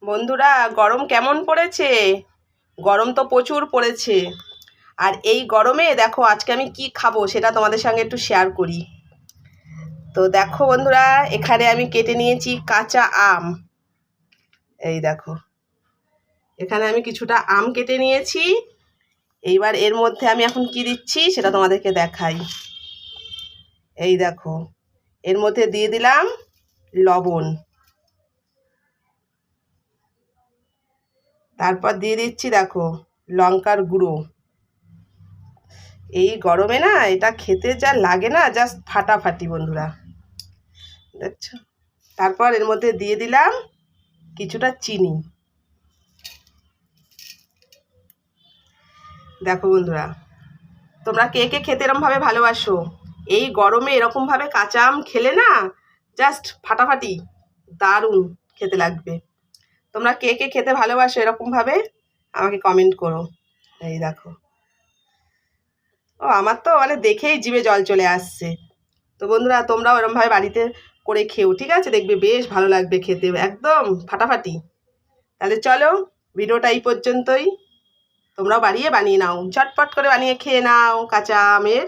বন্ধুরা, গরম কেমন পড়েছে? গরম তো প্রচুর পড়েছে। আর এই গরমে দেখো আজকে আমি কি খাবো সেটা তোমাদের সঙ্গে একটু শেয়ার করি। তো দেখো বন্ধুরা, এখানে আমি কেটে নিয়েছি কাঁচা আম। এই দেখো, এখানে আমি কিছুটা আম কেটে নিয়েছি। এইবার এর মধ্যে আমি এখন কি দিচ্ছি সেটা তোমাদেরকে দেখাই। এই দেখো, এর মধ্যে দিয়ে দিলাম লবণ, তারপর দিয়ে দিচ্ছি দেখো লঙ্কার গুঁড়ো। এই গরমে না এটা খেতে যা লাগে না, জাস্ট ফাটাফাটি বন্ধুরা, দেখছো। তারপর এর মধ্যে দিয়ে দিলাম কিছুটা চিনি। দেখো বন্ধুরা, তোমরা কে কে খেতে এরমভাবে ভালোবাসো? এই গরমে এরকমভাবে কাঁচা আম খেলে না জাস্ট ফাটাফাটি, দারুণ খেতে লাগবে। তোমরা কে কে খেতে ভালোবাসো এরকমভাবে আমাকে কমেন্ট করো। এই দেখো, ও আমার তো মানে দেখেই জিভে জল চলে আসছে। তো বন্ধুরা, তোমরাও এরমভাবে বাড়িতে করে খেও, ঠিক আছে? দেখবে বেশ ভালো লাগবে খেতে, একদম ফাটাফাটি। তাহলে চলো, ভিডিওটা এই পর্যন্তই। তোমরাও বানিয়ে নাও, ঝটপট করে বানিয়ে খেয়ে নাও কাঁচা আমের